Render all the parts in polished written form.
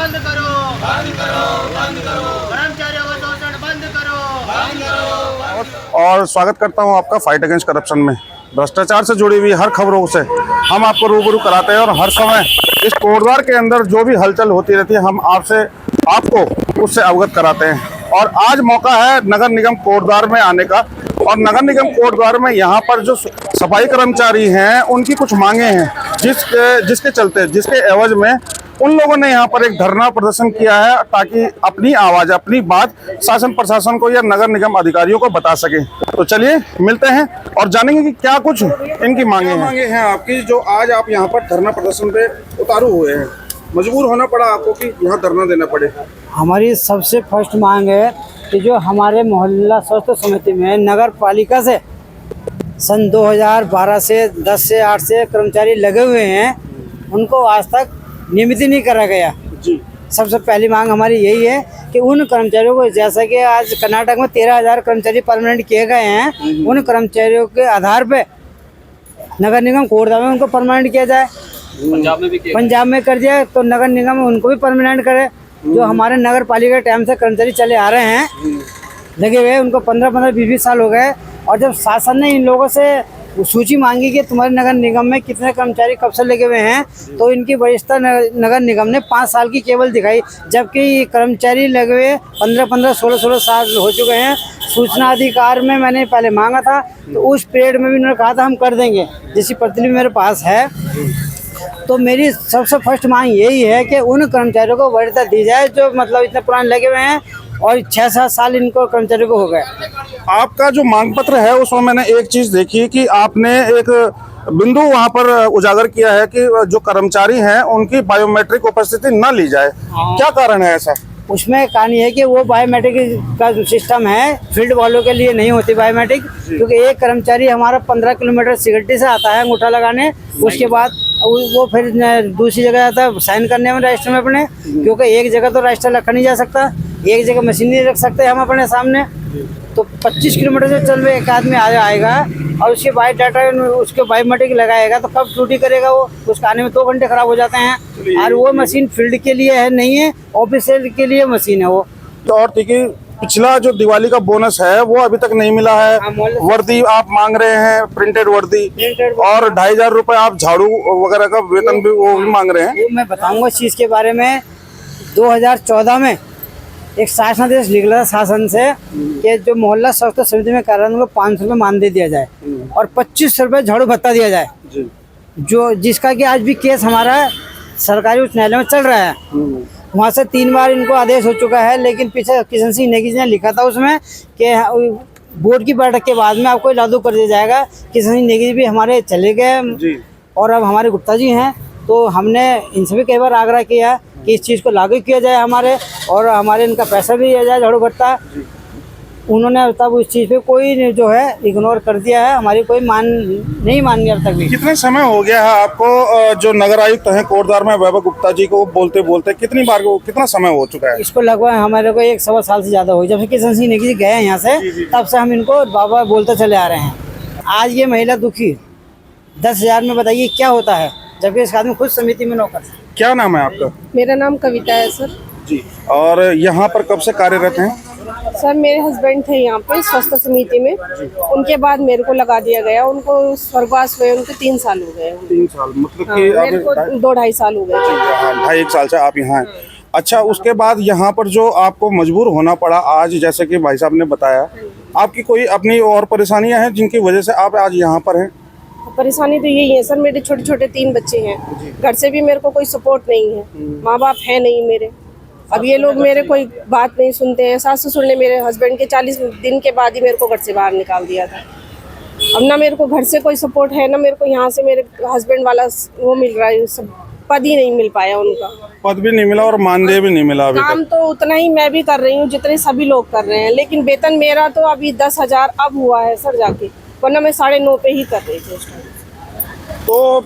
बंद करो, बंद करो, बंद करो, कर्मचारियों का शोषण बंद करो, बंद करो। और स्वागत करता हूं आपका फाइट अगेंस्ट करप्शन में। भ्रष्टाचार से जुड़ी हुई हर खबरों से हम आपको रूबरू कराते हैं और हर समय इस कोटद्वार के अंदर जो भी हलचल होती रहती है हम आपको उससे अवगत कराते हैं। और आज मौका है नगर निगम कोटद्वार में आने का। और नगर निगम कोटद्वार में यहाँ पर जो सफाई कर्मचारी हैं उनकी कुछ मांगे हैं जिसके एवज में उन लोगों ने यहाँ पर एक धरना प्रदर्शन किया है ताकि अपनी आवाज अपनी बात शासन प्रशासन को या नगर निगम अधिकारियों को बता सके। तो चलिए मिलते हैं और जानेंगे कि क्या कुछ इनकी मांगे हैं आपकी जो आज आप यहाँ पर धरना प्रदर्शन पे उतारू हुए हैं। मजबूर होना पड़ा आपको कि यहाँ धरना देना पड़े। हमारी सबसे फर्स्ट मांग है कि जो हमारे मोहल्ला स्वास्थ्य समिति में नगर पालिका से सन 2012 से 10 से 8 से कर्मचारी लगे हुए हैं उनको आज तक नियमित ही नहीं करा गया जी। सबसे पहली मांग हमारी यही है कि उन कर्मचारियों को, जैसा कि आज कर्नाटक में 13,000 कर्मचारी परमानेंट किए गए हैं, उन कर्मचारियों के आधार पे नगर निगम कोटद्वार में उनको परमानेंट किया जाए। पंजाब में कर दिया तो नगर निगम उनको भी परमानेंट करे। जो हमारे नगर पालिका टाइम से कर्मचारी चले आ रहे हैं लगे हुए, उनको 15-15, 20-20 साल हो गए। और जब शासन ने इन लोगों से सूची मांगी कि तुम्हारे नगर निगम में कितने कर्मचारी कब से लगे हुए हैं, तो इनकी वरिष्ठता नगर निगम ने 5 साल की केवल दिखाई, जबकि कर्मचारी लगे हुए 15-15, 16-16 साल हो चुके हैं। सूचना अधिकार में मैंने पहले मांगा था तो उस पीरियड में भी उन्होंने कहा था हम कर देंगे, जिसकी प्रतिलिपि मेरे पास है। तो मेरी सबसे फर्स्ट मांग यही है कि उन कर्मचारियों को वरीयता दी जाए जो मतलब इतने पुराने लगे हुए हैं और 6-7 साल इनको कर्मचारियों को हो गए। आपका जो मांग पत्र है उसमें मैंने एक चीज देखी कि आपने एक बिंदु वहां पर उजागर किया है कि जो कर्मचारी हैं उनकी बायोमेट्रिक उपस्थिति न ली जाए। क्या कारण है ऐसा? उसमें कहानी है कि वो बायोमेट्रिक का जो सिस्टम है फील्ड वालों के लिए नहीं होती बायोमेट्रिक, क्योंकि एक कर्मचारी हमारा 15 किलोमीटर सिक्योरिटी से आता है अंगूठा लगाने, उसके बाद वो फिर दूसरी जगह जाता है साइन करने में रजिस्टर में अपने, क्योंकि एक जगह तो रजिस्टर रखा नहीं जा सकता, एक जगह मशीन नहीं रख सकते हम अपने सामने। तो 25 किलोमीटर से चल रहे एक आदमी आएगा और उसके बायोडाटा उसके बायोमेट्रिक लगाएगा तो कब ड्यूटी करेगा वो? उसका आने में 2 घंटे खराब हो जाते हैं। और वो मशीन फील्ड के लिए है नहीं है, ऑफिशियल के लिए मशीन है वो। तो और देखिए पिछला जो दिवाली का बोनस है वो अभी तक नहीं मिला है। वर्दी आप मांग रहे हैं, प्रिंटेड वर्दी, और 2,500 रुपए आप झाड़ू वगैरह का वेतन भी वो भी मांग रहे हैं। वो मैं बताऊंगा इस चीज के बारे में। 2014 में एक शासनादेश निकला था शासन से कि जो मोहल्ला स्वास्थ्य समिति में कार्य उनको 500 रुपये मानदेय दिया जाए और 25 रुपये झाड़ू भत्ता दिया जाए, जो जिसका कि आज भी केस हमारा सरकारी उच्च न्यायालय में चल रहा है। वहाँ से 3 बार इनको आदेश हो चुका है, लेकिन पीछे किशन सिंह नेगी जी ने लिखा था उसमें कि बोर्ड की बैठक के बाद में आपको लागू कर दिया जाएगा। किशन सिंह नेगी जी भी हमारे चले गए और अब हमारे गुप्ता जी हैं, तो हमने इनसे भी कई बार आग्रह किया कि इस चीज़ को लागू किया जाए हमारे, और हमारे इनका पैसा भी दिया जाए झाड़ू भत्ता। उन्होंने तब उस चीज़ पे कोई जो है इग्नोर कर दिया है, हमारी कोई नहीं मानी अब तक भी। कितने समय हो गया है आपको जो नगर आयुक्त हैं कोटद्वार में वैभव गुप्ता जी को बोलते बोलते कितना समय हो चुका है? इसको लगभग हमारे को 1-1.25 साल से ज़्यादा हो, जब से किशन सिंह नेगी जी गए हैं यहाँ से तब से हम इनको बाबा बोलते चले आ रहे हैं। आज ये महिला दुखी 10,000 में बताइए क्या होता है, जबकि इस आदमी खुद समिति में नौकर। क्या नाम है आपका? मेरा नाम कविता है सर जी। और यहाँ पर कब से कार्यरत हैं? सर मेरे हस्बैंड थे यहाँ पे स्वास्थ्य समिति में, उनके बाद मेरे को लगा दिया गया। उनको स्वर्गवास हुए उनके 3 साल हो गए। 3 साल मतलब कि मेरे को 2-2.5 साल हो गए। 2.5 साल से आप यहाँ हैं। अच्छा, उसके बाद यहाँ पर जो आपको मजबूर होना पड़ा आज, जैसे कि भाई साहब ने बताया, आपकी कोई अपनी और परेशानियाँ हैं जिनकी वजह से आप आज यहाँ पर हैं? परेशानी तो यही है सर, मेरे छोटे-छोटे 3 बच्चे हैं, घर से भी मेरे को कोई सपोर्ट नहीं है, माँ बाप है नहीं मेरे। अब ये लोग मेरे कोई बात नहीं सुनते हैं। सास ससुर ने मेरे हस्बैंड के 40 दिन के बाद ही मेरे को घर से बाहर निकाल दिया था। अब ना मेरे को घर से कोई सपोर्ट है, ना मेरे को यहाँ से मेरे हस्बैंड वाला वो मिल रहा है, सब पद ही नहीं मिल पाया उनका। पद भी नहीं मिला और मानदेय भी नहीं मिला अभी काम तक। तो उतना ही मैं भी कर रही हूँ जितने सभी लोग कर रहे हैं, लेकिन वेतन मेरा तो अभी 10,000 अब हुआ है सर जाके, वरना मैं 9.5 पे ही कर रही थी उस टाइम। तो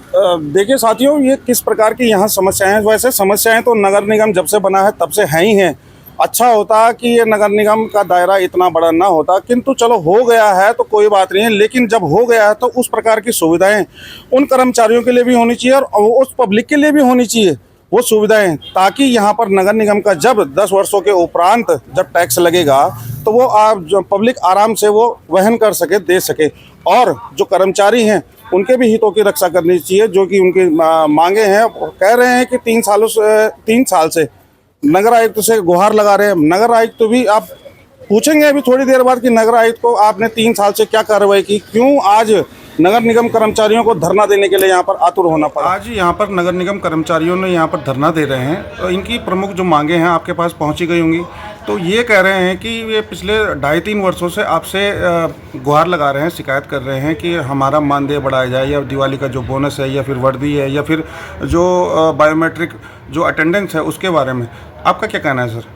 देखिए साथियों, ये किस प्रकार की यहाँ समस्याएं हैं। वैसे समस्याएं तो नगर निगम जब से बना है तब से हैं ही हैं। अच्छा होता कि ये नगर निगम का दायरा इतना बड़ा ना होता, किंतु चलो हो गया है तो कोई बात नहीं है। लेकिन जब हो गया है तो उस प्रकार की सुविधाएं उन कर्मचारियों के लिए भी होनी चाहिए और उस पब्लिक के लिए भी होनी चाहिए वो सुविधाएं, ताकि यहाँ पर नगर निगम का जब 10 वर्षों के उपरांत जब टैक्स लगेगा तो वो आप जो पब्लिक आराम से वो वहन कर सके, दे सके। और जो कर्मचारी हैं उनके भी हितों की रक्षा करनी चाहिए, जो कि उनकी मांगे हैं। कह रहे हैं कि 3 साल से नगर आयुक्त से गुहार लगा रहे हैं। नगर आयुक्त भी आप पूछेंगे अभी थोड़ी देर बाद कि नगर आयुक्त को आपने 3 साल से क्या कार्रवाई की, क्यों आज नगर निगम कर्मचारियों को धरना देने के लिए यहाँ पर आतुर होना पड़ा। आज यहाँ पर नगर निगम कर्मचारियों ने यहाँ पर धरना दे रहे हैं। तो इनकी प्रमुख जो मांगे हैं आपके पास पहुँची गई होंगी। तो ये कह रहे हैं कि ये पिछले 2.5-3 वर्षों से आपसे गुहार लगा रहे हैं, शिकायत कर रहे हैं कि हमारा मानदेय बढ़ाया जाए, या दिवाली का जो बोनस है, या फिर वर्दी है, या फिर जो बायोमेट्रिक जो अटेंडेंस है उसके बारे में। आपका क्या कहना है सर?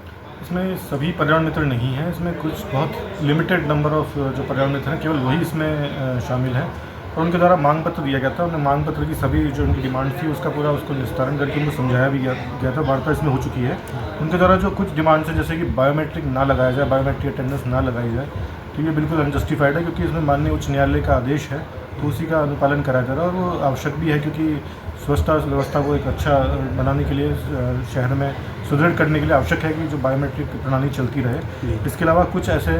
इसमें सभी पर्यावरण मित्र नहीं हैं, इसमें कुछ बहुत लिमिटेड नंबर ऑफ जो पर्यावरण मित्र हैं केवल वही इसमें शामिल हैं। और उनके द्वारा मांग पत्र दिया गया था। उन्हें मांग पत्र की सभी जो उनकी डिमांड थी उसका पूरा उसको निस्तारण करके उनको समझाया भी गया था। वार्ता इसमें हो चुकी है। उनके द्वारा जो कुछ डिमांड्स हैं, जैसे कि बायोमेट्रिक ना लगाया जाए, बायोमेट्रिक अटेंडेंस ना लगाई जाए, तो ये बिल्कुल अनजस्टिफाइड है, क्योंकि इसमें माननीय उच्च न्यायालय का आदेश है, तो उसी का अनुपालन कराया जा रहा है। और वो आवश्यक भी है, क्योंकि स्वच्छता व्यवस्था को एक अच्छा बनाने के लिए, शहर में सुदृढ़ करने के लिए आवश्यक है कि जो बायोमेट्रिक प्रणाली चलती रहे। इसके अलावा कुछ ऐसे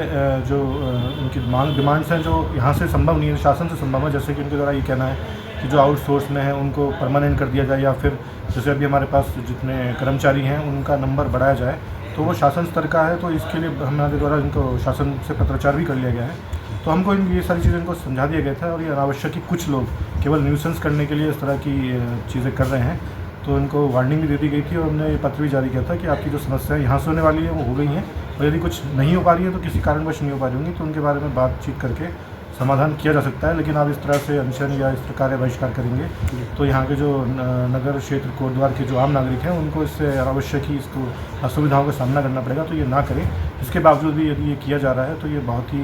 जो उनकी डिमांड्स हैं जो यहाँ से संभव नहीं है, शासन से संभव है। जैसे कि उनके द्वारा ये कहना है कि जो आउटसोर्स में है उनको परमानेंट कर दिया जाए, या फिर जैसे अभी हमारे पास जितने कर्मचारी हैं उनका नंबर बढ़ाया जाए, तो वो शासन स्तर का है। तो इसके लिए हमारे द्वारा इनको शासन से पत्राचार भी कर लिया गया है। तो हमको ये सारी चीज़ें इनको समझा दिया गया था। और ये अनावश्यक ही कुछ लोग केवल न्यूसेंस करने के लिए इस तरह की चीज़ें कर रहे हैं, तो इनको वार्निंग भी दे दी गई थी। और हमने ये पत्र भी जारी किया था कि आपकी जो समस्याएं यहाँ से होने वाली है वो हो गई हैं, और यदि कुछ नहीं हो पा रही है तो किसी कारणवश नहीं हो पा रही होंगी, तो उनके बारे में बातचीत करके समाधान किया जा सकता है। लेकिन आप इस तरह से अनशन या इस प्रकार का बहिष्कार करेंगे तो यहाँ के जो नगर क्षेत्र कोटद्वार के जो आम नागरिक हैं उनको इससे अनावश्यक ही इसको असुविधाओं का सामना करना पड़ेगा। तो ये ना करें। इसके बावजूद भी यदि ये किया जा रहा है तो ये बहुत ही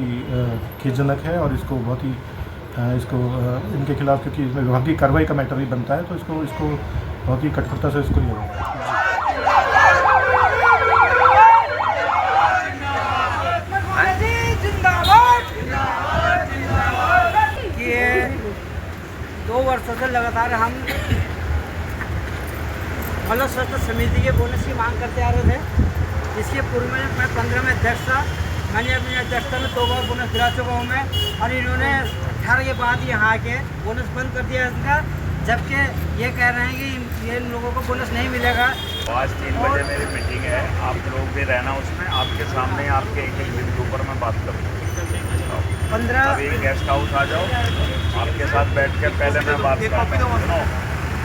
खेदजनक है, और इसको बहुत ही इनके खिलाफ, क्योंकि इसमें विभागीय कार्रवाई का मैटर भी बनता है, तो इसको बहुत ही कठोरता से इसको लिया जाए। कि 2 वर्षों से लगातार हम मतलब स्वास्थ्य समिति के बोनस की मांग करते आ रहे थे। इसके पूर्व में मैं 15 में अध्यक्ष था। मैंने अपनी अध्यक्षता में 2 बार बोनस दिला चुका हूँ मैं, और इन्होंने 18 के बाद यहाँ के बोनस बंद कर दिया इनका, जबकि ये कह रहे हैं कि ये इन लोगों को बोनस नहीं मिलेगा। आज 3 बजे मेरी मीटिंग है, आप लोग भी रहना उसमें। आपके सामने आपके एक बिंदु पर मैं बात करूँ। 15 अभी गेस्ट हाउस आ जाओ, आपके साथ बैठ के पहले मैं बात करता हूँ,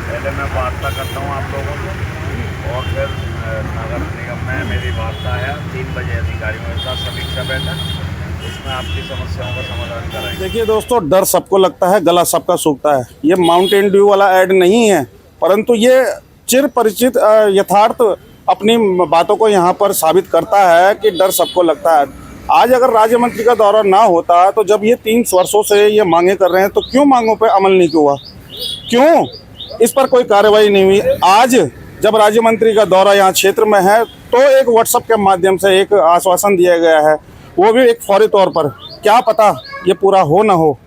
पहले मैं वार्ता करता हूँ आप लोगों को, और फिर नगर निगम में मेरी वार्ता है 3 बजे अधिकारियों के साथ समीक्षा बैठक, उसमें आपकी समस्याओं का समाधान कराएंगे। देखिए दोस्तों, डर सबको लगता है, गला सबका सूखता है। ये माउंटेन ड्यू वाला ऐड नहीं है, परंतु ये चिर परिचित यथार्थ अपनी बातों को यहाँ पर साबित करता है कि डर सबको लगता है। आज अगर राज्य मंत्री का दौरा ना होता, तो जब ये 3 वर्षों से ये मांगे कर रहे हैं, तो क्यों मांगों पे अमल नहीं हुआ, क्यों इस पर कोई कार्रवाई नहीं हुई? आज जब राज्य मंत्री का दौरा यहाँ क्षेत्र में है, तो एक व्हाट्सएप के माध्यम से एक आश्वासन दिया गया है, वो भी एक फौरी तौर पर। क्या पता ये पूरा हो ना हो।